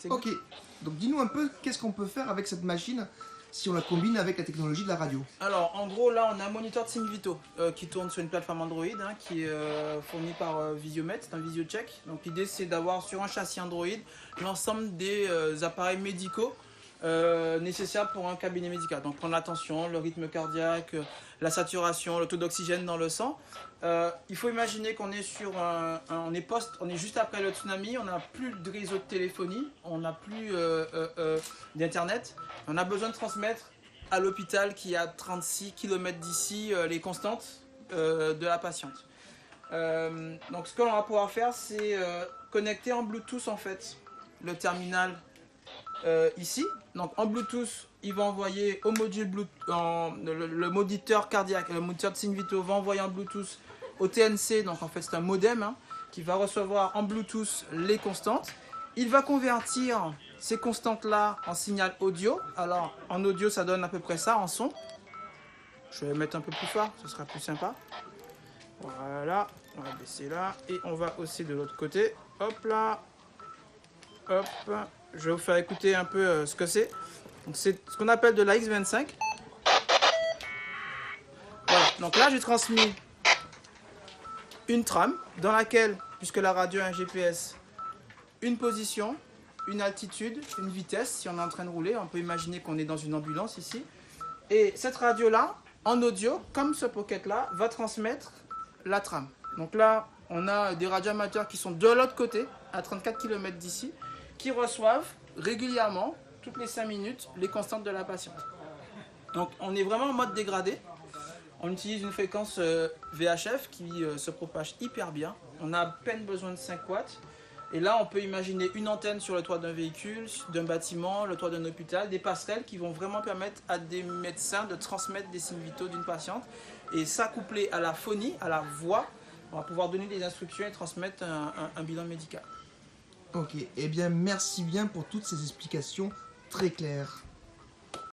Ok, donc dis-nous un peu qu'est-ce qu'on peut faire avec cette machine si on la combine avec la technologie de la radio. Alors en gros là on a un moniteur de SingVito qui tourne sur une plateforme Android qui est fourni par Visiomet, c'est un VisioCheck. Donc l'idée c'est d'avoir sur un châssis Android l'ensemble des appareils médicaux nécessaires pour un cabinet médical. Donc prendre la tension, le rythme cardiaque, la saturation, le taux d'oxygène dans le sang. Il faut imaginer qu'on est sur on est juste après le tsunami, on n'a plus de réseau de téléphonie, on n'a plus d'internet, on a besoin de transmettre à l'hôpital qui est à 36 km d'ici les constantes de la patiente. Donc ce que l'on va pouvoir faire c'est connecter en Bluetooth en fait le terminal ici. Donc en Bluetooth il va envoyer au module Bluetooth, le moniteur cardiaque, le moniteur de SingVito va envoyer en Bluetooth au TNC, donc en fait c'est un modem qui va recevoir en Bluetooth les constantes. Il va convertir ces constantes là en signal audio. Alors en audio ça donne à peu près ça en son. Je vais mettre un peu plus fort, ce sera plus sympa. Voilà, on va baisser là et on va hausser de l'autre côté. Hop là, hop. Je vais vous faire écouter un peu ce que c'est. Donc c'est ce qu'on appelle de la X25. Voilà, donc là j'ai transmis une trame dans laquelle, puisque la radio a un GPS, une position, une altitude, une vitesse, si on est en train de rouler, on peut imaginer qu'on est dans une ambulance ici. Et cette radio-là, en audio, comme ce pocket-là, va transmettre la trame. Donc là, on a des radioamateurs qui sont de l'autre côté, à 34 km d'ici, qui reçoivent régulièrement, toutes les 5 minutes, les constantes de la patiente. Donc on est vraiment en mode dégradé. On utilise une fréquence VHF qui se propage hyper bien. On a à peine besoin de 5 watts. Et là, on peut imaginer une antenne sur le toit d'un véhicule, d'un bâtiment, le toit d'un hôpital, des passerelles qui vont vraiment permettre à des médecins de transmettre des signes vitaux d'une patiente. Et ça, couplé à la phonie, à la voix, on va pouvoir donner des instructions et transmettre un bilan médical. Ok, eh bien merci bien pour toutes ces explications très claires.